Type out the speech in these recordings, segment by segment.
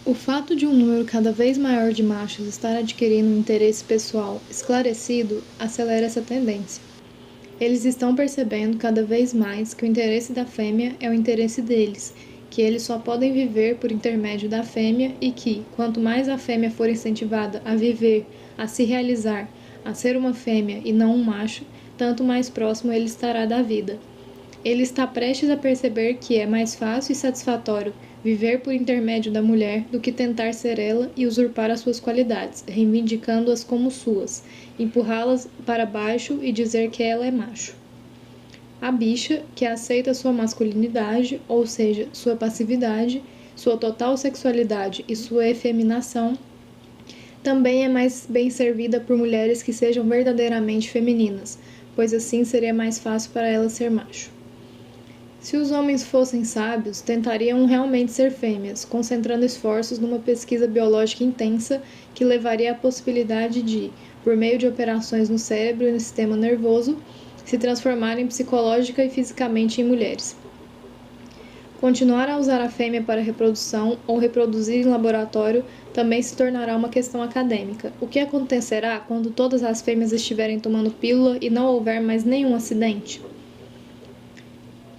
O fato de um número cada vez maior de machos estar adquirindo um interesse pessoal esclarecido acelera essa tendência. Eles estão percebendo cada vez mais que o interesse da fêmea é o interesse deles, que eles só podem viver por intermédio da fêmea e que, quanto mais a fêmea for incentivada a viver, a se realizar, a ser uma fêmea e não um macho, tanto mais próximo ele estará da vida. Ele está prestes a perceber que é mais fácil e satisfatório viver por intermédio da mulher do que tentar ser ela e usurpar as suas qualidades, reivindicando-as como suas, empurrá-las para baixo e dizer que ela é macho. A bicha, que aceita sua masculinidade, ou seja, sua passividade, sua total sexualidade e sua efeminação, também é mais bem servida por mulheres que sejam verdadeiramente femininas, pois assim seria mais fácil para ela ser macho. Se os homens fossem sábios, tentariam realmente ser fêmeas, concentrando esforços numa pesquisa biológica intensa que levaria à possibilidade de, por meio de operações no cérebro e no sistema nervoso, se transformarem psicológica e fisicamente em mulheres. Continuar a usar a fêmea para reprodução ou reproduzir em laboratório também se tornará uma questão acadêmica. O que acontecerá quando todas as fêmeas estiverem tomando pílula e não houver mais nenhum acidente?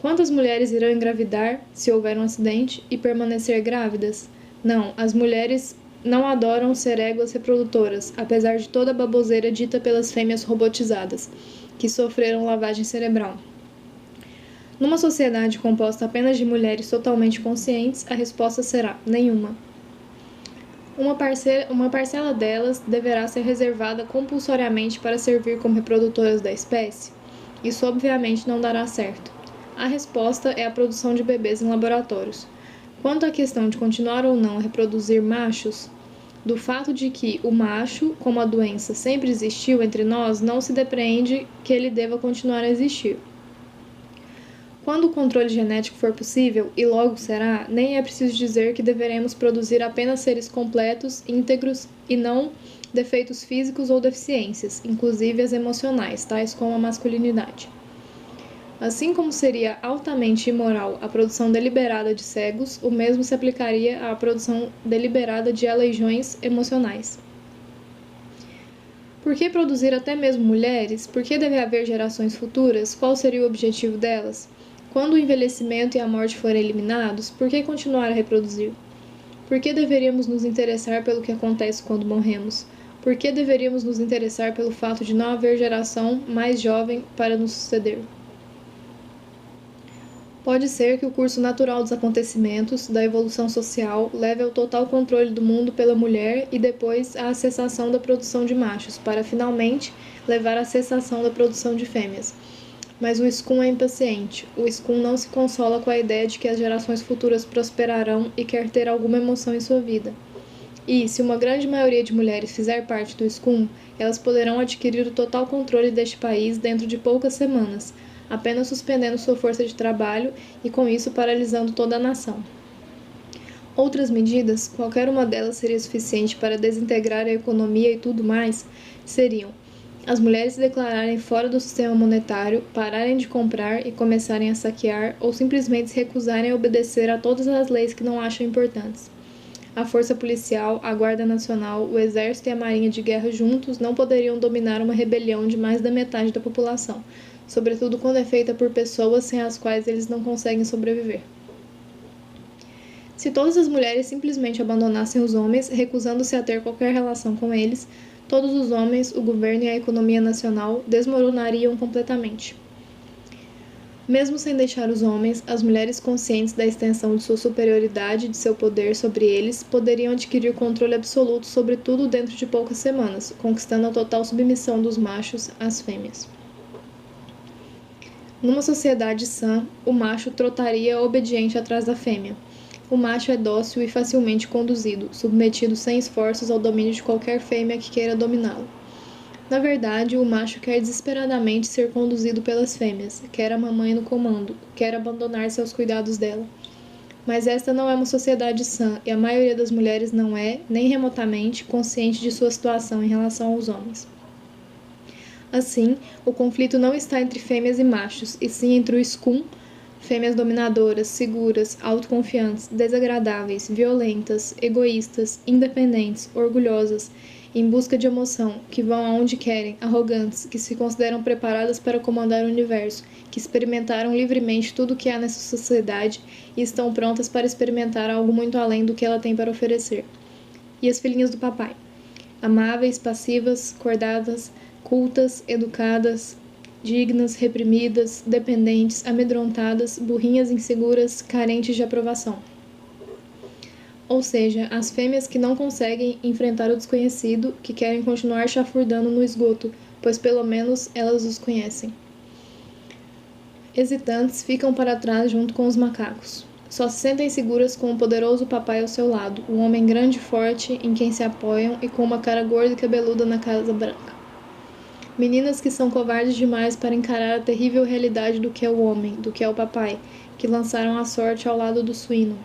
Quantas mulheres irão engravidar, se houver um acidente, e permanecer grávidas? Não, as mulheres não adoram ser éguas reprodutoras, apesar de toda a baboseira dita pelas fêmeas robotizadas, que sofreram lavagem cerebral. Numa sociedade composta apenas de mulheres totalmente conscientes, a resposta será nenhuma. Uma parcela delas deverá ser reservada compulsoriamente para servir como reprodutoras da espécie? Isso obviamente não dará certo. A resposta é a produção de bebês em laboratórios. Quanto à questão de continuar ou não a reproduzir machos, do fato de que o macho, como a doença, sempre existiu entre nós, não se depreende que ele deva continuar a existir. Quando o controle genético for possível, e logo será, nem é preciso dizer que deveremos produzir apenas seres completos, íntegros e não defeitos físicos ou deficiências, inclusive as emocionais, tais como a masculinidade. Assim como seria altamente imoral a produção deliberada de cegos, o mesmo se aplicaria à produção deliberada de aleijões emocionais. Por que produzir até mesmo mulheres? Por que deve haver gerações futuras? Qual seria o objetivo delas? Quando o envelhecimento e a morte forem eliminados, por que continuar a reproduzir? Por que deveríamos nos interessar pelo que acontece quando morremos? Por que deveríamos nos interessar pelo fato de não haver geração mais jovem para nos suceder? Pode ser que o curso natural dos acontecimentos, da evolução social, leve ao total controle do mundo pela mulher e depois à cessação da produção de machos, para finalmente levar à cessação da produção de fêmeas. Mas o Skun é impaciente. O Skun não se consola com a ideia de que as gerações futuras prosperarão e quer ter alguma emoção em sua vida. E, se uma grande maioria de mulheres fizer parte do Skun, elas poderão adquirir o total controle deste país dentro de poucas semanas, apenas suspendendo sua força de trabalho e com isso paralisando toda a nação. Outras medidas, qualquer uma delas seria suficiente para desintegrar a economia e tudo mais, seriam as mulheres se declararem fora do sistema monetário, pararem de comprar e começarem a saquear ou simplesmente se recusarem a obedecer a todas as leis que não acham importantes. A força policial, a Guarda Nacional, o Exército e a Marinha de Guerra juntos não poderiam dominar uma rebelião de mais da metade da população, sobretudo quando é feita por pessoas sem as quais eles não conseguem sobreviver. Se todas as mulheres simplesmente abandonassem os homens, recusando-se a ter qualquer relação com eles, todos os homens, o governo e a economia nacional desmoronariam completamente. Mesmo sem deixar os homens, as mulheres conscientes da extensão de sua superioridade e de seu poder sobre eles poderiam adquirir controle absoluto sobre tudo dentro de poucas semanas, conquistando a total submissão dos machos às fêmeas. Numa sociedade sã, o macho trotaria obediente atrás da fêmea. O macho é dócil e facilmente conduzido, submetido sem esforços ao domínio de qualquer fêmea que queira dominá-lo. Na verdade, o macho quer desesperadamente ser conduzido pelas fêmeas, quer a mamãe no comando, quer abandonar-se aos cuidados dela. Mas esta não é uma sociedade sã e a maioria das mulheres não é, nem remotamente, consciente de sua situação em relação aos homens. Assim, o conflito não está entre fêmeas e machos, e sim entre o Skun, Fêmeas dominadoras, seguras, autoconfiantes, desagradáveis, violentas, egoístas, independentes, orgulhosas, em busca de emoção, que vão aonde querem, arrogantes, que se consideram preparadas para comandar o universo, que experimentaram livremente tudo o que há nessa sociedade e estão prontas para experimentar algo muito além do que ela tem para oferecer. E as filhinhas do papai? Amáveis, passivas, cordadas, cultas, educadas, dignas, reprimidas, dependentes, amedrontadas, burrinhas inseguras, carentes de aprovação. Ou seja, as fêmeas que não conseguem enfrentar o desconhecido, que querem continuar chafurdando no esgoto, pois pelo menos elas os conhecem. Hesitantes ficam para trás junto com os macacos. Só se sentem seguras com o poderoso papai ao seu lado, um homem grande e forte em quem se apoiam e com uma cara gorda e cabeluda na Casa Branca. Meninas que são covardes demais para encarar a terrível realidade do que é o homem, do que é o papai, que lançaram a sorte ao lado do suíno.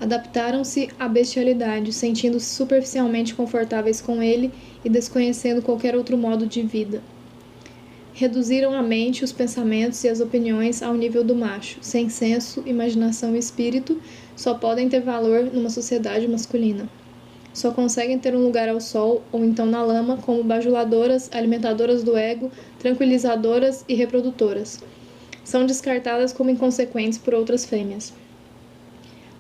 Adaptaram-se à bestialidade, sentindo-se superficialmente confortáveis com ele e desconhecendo qualquer outro modo de vida. Reduziram a mente, os pensamentos e as opiniões ao nível do macho, sem senso, imaginação e espírito, só podem ter valor numa sociedade masculina. Só conseguem ter um lugar ao sol ou então na lama como bajuladoras, alimentadoras do ego, tranquilizadoras e reprodutoras. São descartadas como inconsequentes por outras fêmeas.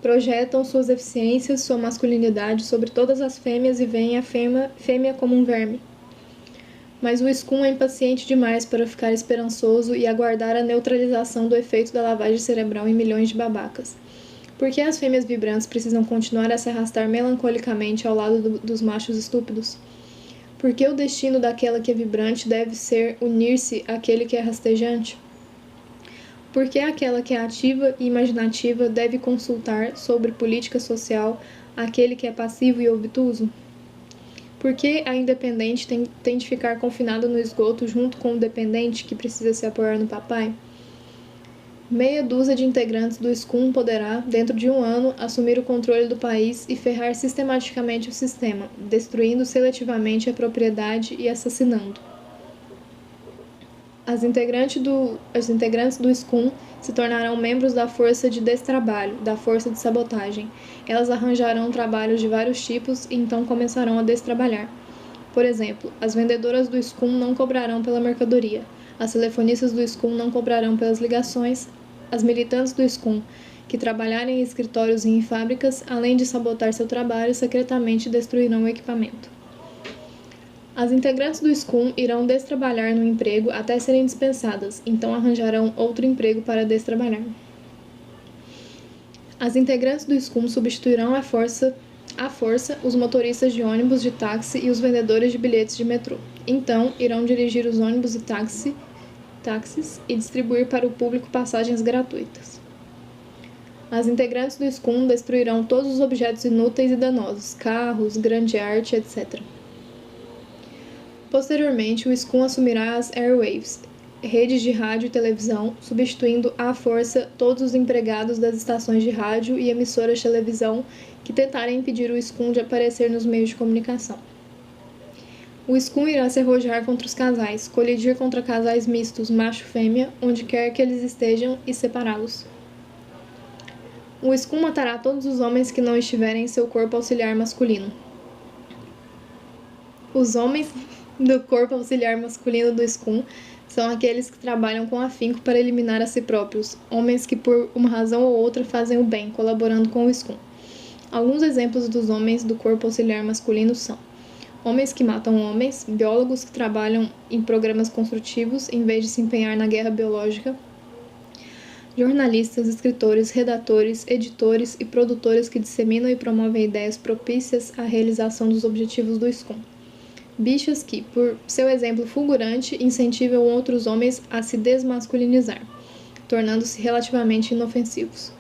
Projetam suas eficiências, sua masculinidade sobre todas as fêmeas e veem a fêmea como um verme. Mas o Skun é impaciente demais para ficar esperançoso e aguardar a neutralização do efeito da lavagem cerebral em milhões de babacas. Por que as fêmeas vibrantes precisam continuar a se arrastar melancolicamente ao lado dos machos estúpidos? Por que o destino daquela que é vibrante deve ser unir-se àquele que é rastejante? Por que aquela que é ativa e imaginativa deve consultar sobre política social aquele que é passivo e obtuso? Por que a independente tem de ficar confinada no esgoto junto com o dependente que precisa se apoiar no papai? Meia dúzia de integrantes do Skun poderá, dentro de um ano, assumir o controle do país e ferrar sistematicamente o sistema, destruindo seletivamente a propriedade e assassinando. As integrantes do Skun se tornarão membros da força de destrabalho, da força de sabotagem. Elas arranjarão trabalhos de vários tipos e então começarão a destrabalhar. Por exemplo, as vendedoras do Skun não cobrarão pela mercadoria, as telefonistas do Skun não cobrarão pelas ligações, as militantes do Skun, que trabalharem em escritórios e em fábricas, além de sabotar seu trabalho, secretamente destruirão o equipamento. As integrantes do Skun irão destrabalhar no emprego até serem dispensadas, então arranjarão outro emprego para destrabalhar. As integrantes do Skun substituirão à força os motoristas de ônibus, de táxi e os vendedores de bilhetes de metrô. Então, irão dirigir os ônibus e táxis e distribuir para o público passagens gratuitas. As integrantes do Skun destruirão todos os objetos inúteis e danosos, carros, grande arte, etc. Posteriormente, o Skun assumirá as airwaves, redes de rádio e televisão, substituindo à força todos os empregados das estações de rádio e emissoras de televisão que tentarem impedir o Skun de aparecer nos meios de comunicação. O Skun irá se arrojar contra os casais, colidir contra casais mistos macho-fêmea, onde quer que eles estejam, e separá-los. O Skun matará todos os homens que não estiverem em seu corpo auxiliar masculino. Os homens do corpo auxiliar masculino do Skun são aqueles que trabalham com afinco para eliminar a si próprios, homens que por uma razão ou outra fazem o bem, colaborando com o Skun. Alguns exemplos dos homens do corpo auxiliar masculino são homens que matam homens, biólogos que trabalham em programas construtivos em vez de se empenhar na guerra biológica, jornalistas, escritores, redatores, editores e produtores que disseminam e promovem ideias propícias à realização dos objetivos do Skun. Bichas que, por seu exemplo fulgurante, incentivam outros homens a se desmasculinizar, tornando-se relativamente inofensivos.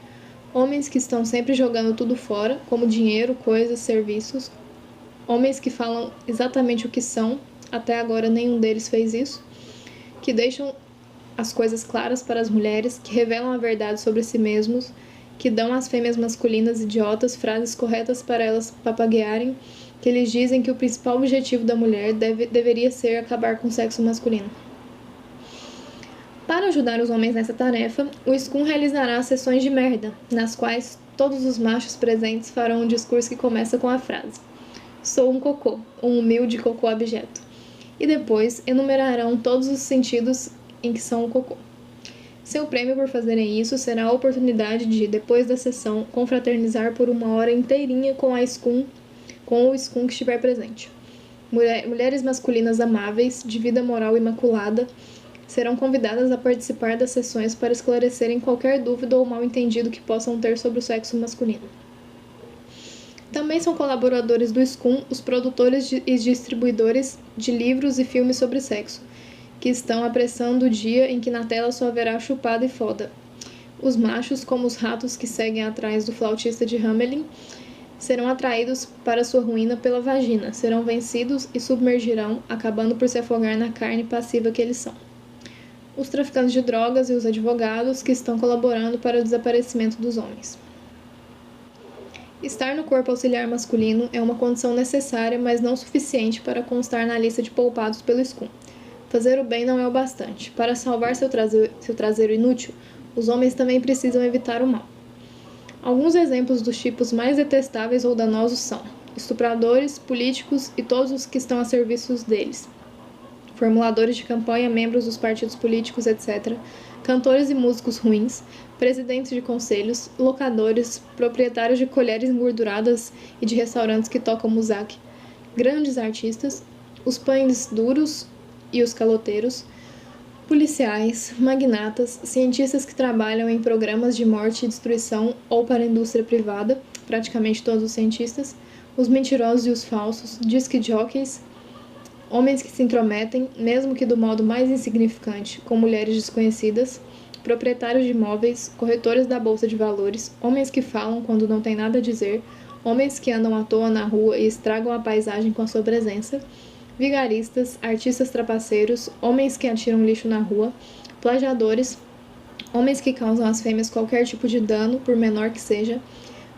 Homens que estão sempre jogando tudo fora, como dinheiro, coisas, serviços. Homens que falam exatamente o que são, até agora nenhum deles fez isso. Que deixam as coisas claras para as mulheres, que revelam a verdade sobre si mesmos, que dão às fêmeas masculinas idiotas frases corretas para elas papaguearem, que lhes dizem que o principal objetivo da mulher deveria ser acabar com o sexo masculino. Para ajudar os homens nessa tarefa, o Skun realizará sessões de merda, nas quais todos os machos presentes farão um discurso que começa com a frase: "Sou um cocô, um humilde cocô abjeto", e depois enumerarão todos os sentidos em que são um cocô. Seu prêmio por fazerem isso será a oportunidade de, depois da sessão, confraternizar por 1 hora inteirinha com o Skun que estiver presente. Mulheres masculinas amáveis, de vida moral imaculada, serão convidadas a participar das sessões para esclarecerem qualquer dúvida ou mal-entendido que possam ter sobre o sexo masculino. Também são colaboradores do Skun os produtores e distribuidores de livros e filmes sobre sexo, que estão apressando o dia em que na tela só haverá chupada e foda. Os machos, como os ratos que seguem atrás do flautista de Hamelin, serão atraídos para sua ruína pela vagina, serão vencidos e submergirão, acabando por se afogar na carne passiva que eles são. Os traficantes de drogas e os advogados que estão colaborando para o desaparecimento dos homens. Estar no corpo auxiliar masculino é uma condição necessária, mas não suficiente para constar na lista de poupados pelo Skun. Fazer o bem não é o bastante. Para salvar seu traseiro inútil, os homens também precisam evitar o mal. Alguns exemplos dos tipos mais detestáveis ou danosos são estupradores, políticos e todos os que estão a serviço deles, formuladores de campanha, membros dos partidos políticos, etc., cantores e músicos ruins, presidentes de conselhos, locadores, proprietários de colheres engorduradas e de restaurantes que tocam muzak, grandes artistas, os pães duros e os caloteiros, policiais, magnatas, cientistas que trabalham em programas de morte e destruição ou para a indústria privada, praticamente todos os cientistas, os mentirosos e os falsos, disc jockeys, homens que se intrometem, mesmo que do modo mais insignificante, com mulheres desconhecidas, proprietários de imóveis, corretores da bolsa de valores, homens que falam quando não têm nada a dizer, homens que andam à toa na rua e estragam a paisagem com a sua presença, vigaristas, artistas trapaceiros, homens que atiram lixo na rua, plagiadores, homens que causam às fêmeas qualquer tipo de dano, por menor que seja,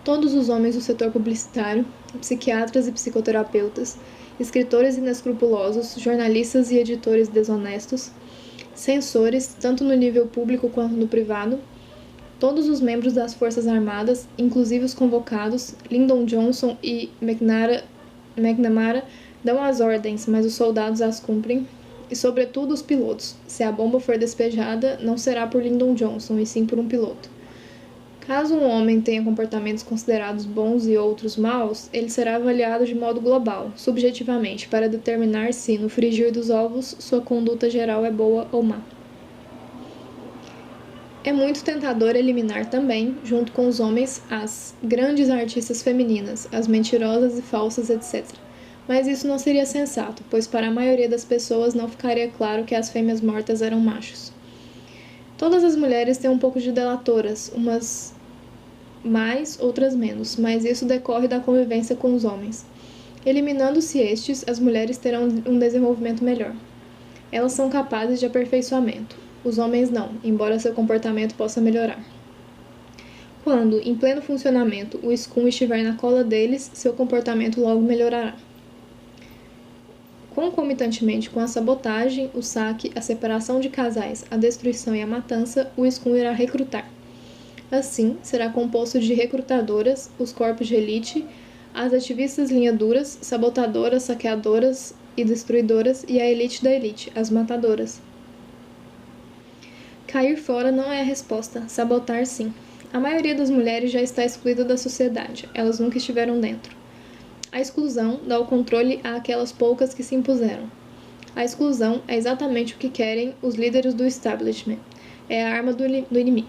todos os homens do setor publicitário, psiquiatras e psicoterapeutas, escritores inescrupulosos, jornalistas e editores desonestos, censores, tanto no nível público quanto no privado, todos os membros das Forças Armadas, inclusive os convocados, Lyndon Johnson e McNamara, dão as ordens, mas os soldados as cumprem, e sobretudo os pilotos. Se a bomba for despejada, não será por Lyndon Johnson, e sim por um piloto. Caso um homem tenha comportamentos considerados bons e outros maus, ele será avaliado de modo global, subjetivamente, para determinar se, no frigir dos ovos, sua conduta geral é boa ou má. É muito tentador eliminar também, junto com os homens, as grandes artistas femininas, as mentirosas e falsas, etc. Mas isso não seria sensato, pois para a maioria das pessoas não ficaria claro que as fêmeas mortas eram machos. Todas as mulheres têm um pouco de delatoras, umas mais, outras menos, mas isso decorre da convivência com os homens. Eliminando-se estes, as mulheres terão um desenvolvimento melhor. Elas são capazes de aperfeiçoamento. Os homens não, embora seu comportamento possa melhorar. Quando, em pleno funcionamento, o Skun estiver na cola deles, seu comportamento logo melhorará. Concomitantemente com a sabotagem, o saque, a separação de casais, a destruição e a matança, o Skun irá recrutar. Assim, será composto de recrutadoras, os corpos de elite, as ativistas linha duras, sabotadoras, saqueadoras e destruidoras e a elite da elite, as matadoras. Cair fora não é a resposta, sabotar sim. A maioria das mulheres já está excluída da sociedade, elas nunca estiveram dentro. A exclusão dá o controle àquelas poucas que se impuseram. A exclusão é exatamente o que querem os líderes do establishment. É a arma do inimigo.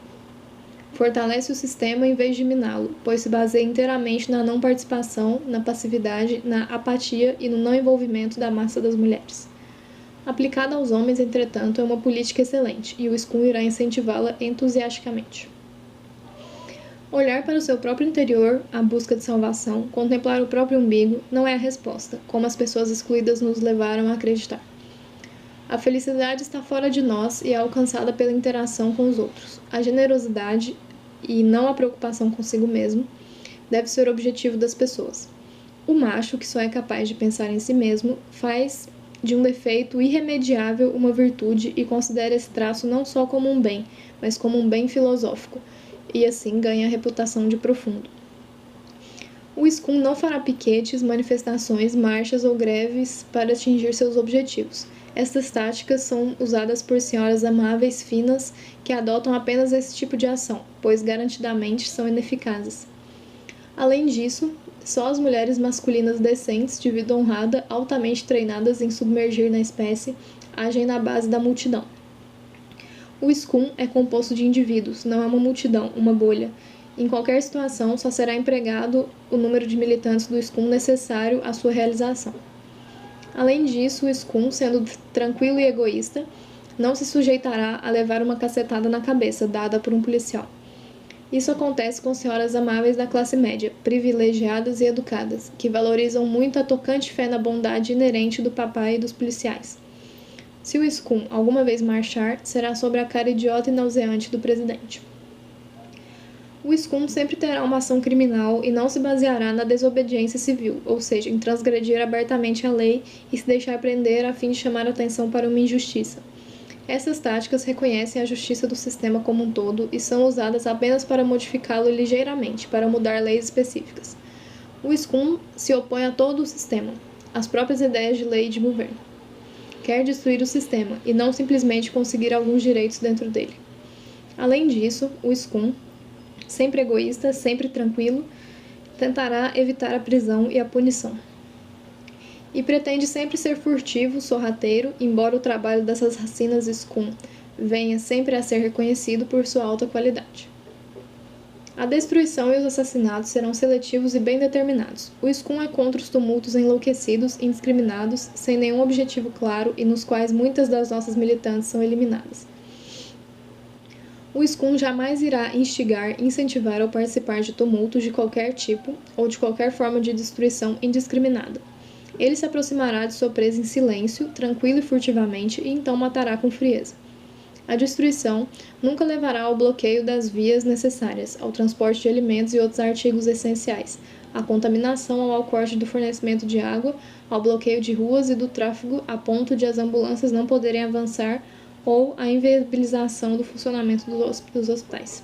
Fortalece o sistema em vez de miná-lo, pois se baseia inteiramente na não participação, na passividade, na apatia e no não envolvimento da massa das mulheres. Aplicada aos homens, entretanto, é uma política excelente, e o Skun irá incentivá-la entusiasticamente. Olhar para o seu próprio interior, à busca de salvação, contemplar o próprio umbigo, não é a resposta, como as pessoas excluídas nos levaram a acreditar. A felicidade está fora de nós e é alcançada pela interação com os outros. A generosidade, e não a preocupação consigo mesmo, deve ser o objetivo das pessoas. O macho, que só é capaz de pensar em si mesmo, faz de um defeito irremediável uma virtude e considera esse traço não só como um bem, mas como um bem filosófico, e assim ganha a reputação de profundo. O SCUM não fará piquetes, manifestações, marchas ou greves para atingir seus objetivos. Estas táticas são usadas por senhoras amáveis, finas, que adotam apenas esse tipo de ação, pois garantidamente são ineficazes. Além disso, só as mulheres masculinas decentes, de vida honrada, altamente treinadas em submergir na espécie, agem na base da multidão. O SCUM é composto de indivíduos, não é uma multidão, uma bolha. Em qualquer situação, só será empregado o número de militantes do SCUM necessário à sua realização. Além disso, o SCUM, sendo tranquilo e egoísta, não se sujeitará a levar uma cacetada na cabeça, dada por um policial. Isso acontece com senhoras amáveis da classe média, privilegiadas e educadas, que valorizam muito a tocante fé na bondade inerente do papai e dos policiais. Se o SCUM alguma vez marchar, será sobre a cara idiota e nauseante do presidente. O SCUM sempre terá uma ação criminal e não se baseará na desobediência civil, ou seja, em transgredir abertamente a lei e se deixar prender a fim de chamar atenção para uma injustiça. Essas táticas reconhecem a justiça do sistema como um todo e são usadas apenas para modificá-lo ligeiramente, para mudar leis específicas. O SCUM se opõe a todo o sistema, às próprias ideias de lei e de governo. Quer destruir o sistema e não simplesmente conseguir alguns direitos dentro dele. Além disso, o SCUM, sempre egoísta, sempre tranquilo, tentará evitar a prisão e a punição. E pretende sempre ser furtivo, sorrateiro, embora o trabalho dessas racinas SCUM venha sempre a ser reconhecido por sua alta qualidade. A destruição e os assassinatos serão seletivos e bem determinados. O SCUM é contra os tumultos enlouquecidos, indiscriminados, sem nenhum objetivo claro e nos quais muitas das nossas militantes são eliminadas. O SCUM jamais irá instigar, incentivar ou participar de tumultos de qualquer tipo ou de qualquer forma de destruição indiscriminada. Ele se aproximará de sua presa em silêncio, tranquilo e furtivamente, e então matará com frieza. A destruição nunca levará ao bloqueio das vias necessárias, ao transporte de alimentos e outros artigos essenciais, à contaminação ou ao corte do fornecimento de água, ao bloqueio de ruas e do tráfego a ponto de as ambulâncias não poderem avançar ou a inviabilização do funcionamento dos hospitais.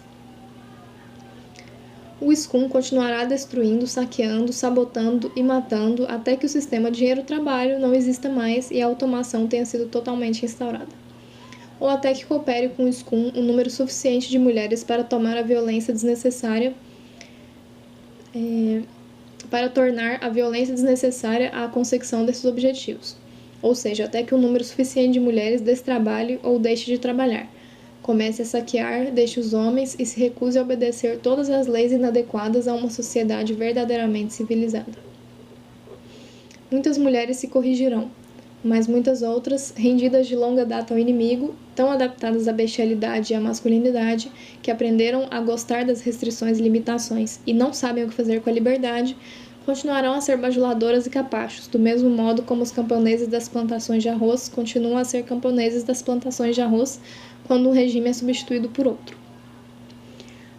O SCUM continuará destruindo, saqueando, sabotando e matando até que o sistema dinheiro-trabalho não exista mais e a automação tenha sido totalmente instaurada. Ou até que coopere com o SCUM um número suficiente de mulheres para tomar a violência desnecessária, para tornar a violência desnecessária à consecução desses objetivos. Ou seja, até que um número suficiente de mulheres destrabalhe ou deixe de trabalhar, comece a saquear, deixe os homens e se recuse a obedecer todas as leis inadequadas a uma sociedade verdadeiramente civilizada. Muitas mulheres se corrigirão, mas muitas outras, rendidas de longa data ao inimigo, tão adaptadas à bestialidade e à masculinidade, que aprenderam a gostar das restrições e limitações e não sabem o que fazer com a liberdade, continuarão a ser bajuladoras e capachos, do mesmo modo como os camponeses das plantações de arroz continuam a ser camponeses das plantações de arroz quando um regime é substituído por outro.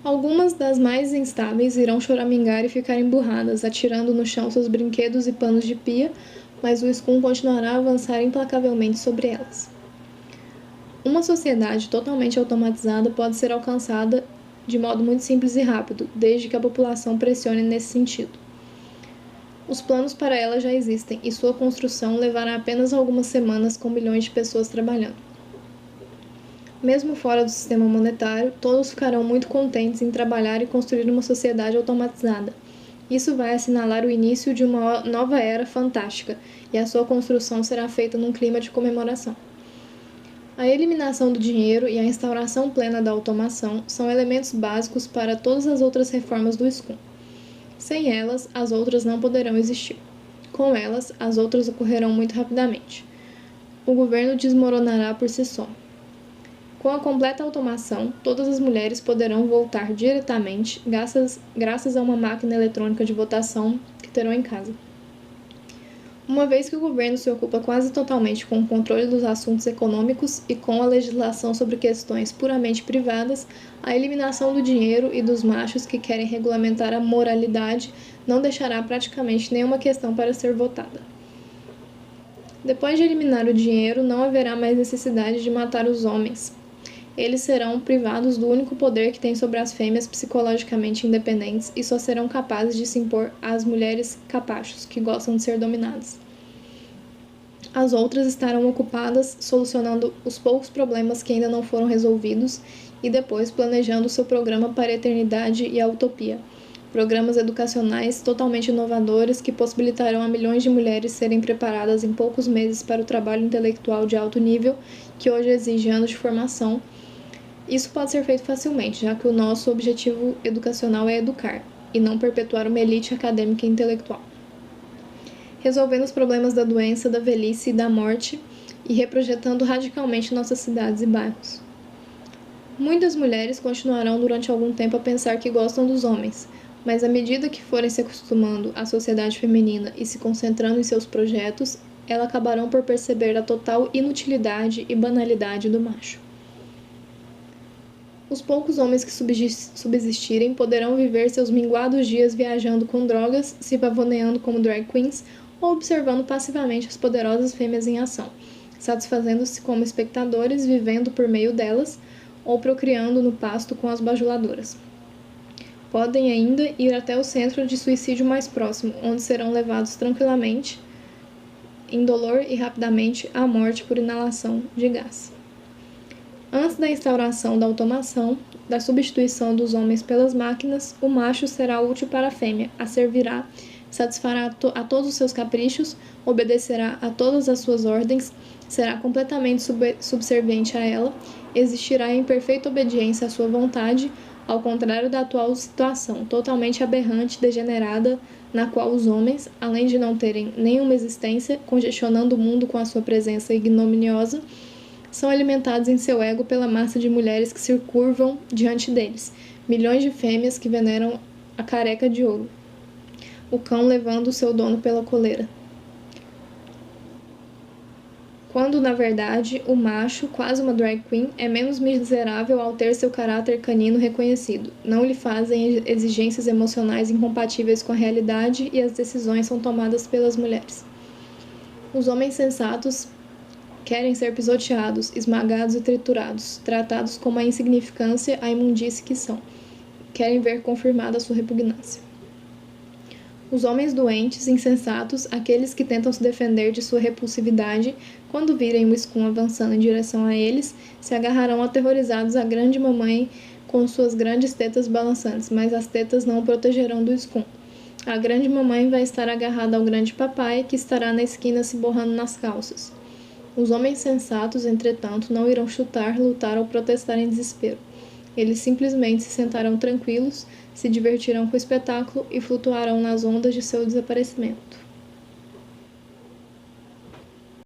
Algumas das mais instáveis irão choramingar e ficar emburradas, atirando no chão seus brinquedos e panos de pia, mas o SCUM continuará a avançar implacavelmente sobre elas. Uma sociedade totalmente automatizada pode ser alcançada de modo muito simples e rápido, desde que a população pressione nesse sentido. Os planos para ela já existem e sua construção levará apenas algumas semanas com milhões de pessoas trabalhando. Mesmo fora do sistema monetário, todos ficarão muito contentes em trabalhar e construir uma sociedade automatizada. Isso vai assinalar o início de uma nova era fantástica, e a sua construção será feita num clima de comemoração. A eliminação do dinheiro e a instauração plena da automação são elementos básicos para todas as outras reformas do SCUM. Sem elas, as outras não poderão existir. Com elas, as outras ocorrerão muito rapidamente. O governo desmoronará por si só. Com a completa automação, todas as mulheres poderão votar diretamente graças a uma máquina eletrônica de votação que terão em casa. Uma vez que o governo se ocupa quase totalmente com o controle dos assuntos econômicos e com a legislação sobre questões puramente privadas, a eliminação do dinheiro e dos machos que querem regulamentar a moralidade não deixará praticamente nenhuma questão para ser votada. Depois de eliminar o dinheiro, não haverá mais necessidade de matar os homens. Eles serão privados do único poder que têm sobre as fêmeas psicologicamente independentes e só serão capazes de se impor às mulheres capachos, que gostam de ser dominadas. As outras estarão ocupadas solucionando os poucos problemas que ainda não foram resolvidos e depois planejando seu programa para a eternidade e a utopia. Programas educacionais totalmente inovadores que possibilitarão a milhões de mulheres serem preparadas em poucos meses para o trabalho intelectual de alto nível, que hoje exige anos de formação. Isso pode ser feito facilmente, já que o nosso objetivo educacional é educar, e não perpetuar uma elite acadêmica e intelectual. Resolvendo os problemas da doença, da velhice e da morte, e reprojetando radicalmente nossas cidades e bairros. Muitas mulheres continuarão durante algum tempo a pensar que gostam dos homens, mas à medida que forem se acostumando à sociedade feminina e se concentrando em seus projetos, elas acabarão por perceber a total inutilidade e banalidade do macho. Os poucos homens que subsistirem poderão viver seus minguados dias viajando com drogas, se pavoneando como drag queens ou observando passivamente as poderosas fêmeas em ação, satisfazendo-se como espectadores, vivendo por meio delas ou procriando no pasto com as bajuladoras. Podem ainda ir até o centro de suicídio mais próximo, onde serão levados tranquilamente, indolor e rapidamente, à morte por inalação de gás. Antes da instauração da automação, da substituição dos homens pelas máquinas, o macho será útil para a fêmea, a servirá, satisfará a todos os seus caprichos, obedecerá a todas as suas ordens, será completamente subserviente a ela, existirá em perfeita obediência à sua vontade, ao contrário da atual situação, totalmente aberrante e degenerada, na qual os homens, além de não terem nenhuma existência, congestionando o mundo com a sua presença ignominiosa, são alimentados em seu ego pela massa de mulheres que se curvam diante deles, milhões de fêmeas que veneram a careca de ouro, o cão levando o seu dono pela coleira. Quando, na verdade, o macho, quase uma drag queen, é menos miserável ao ter seu caráter canino reconhecido. Não lhe fazem exigências emocionais incompatíveis com a realidade e as decisões são tomadas pelas mulheres. Os homens sensatos querem ser pisoteados, esmagados e triturados, tratados como a insignificância, a imundície que são. Querem ver confirmada sua repugnância. Os homens doentes, insensatos, aqueles que tentam se defender de sua repulsividade, quando virem o escum avançando em direção a eles, se agarrarão aterrorizados à grande mamãe com suas grandes tetas balançantes, mas as tetas não o protegerão do escum. A grande mamãe vai estar agarrada ao grande papai, que estará na esquina se borrando nas calças. Os homens sensatos, entretanto, não irão chutar, lutar ou protestar em desespero. Eles simplesmente se sentarão tranquilos, se divertirão com o espetáculo e flutuarão nas ondas de seu desaparecimento.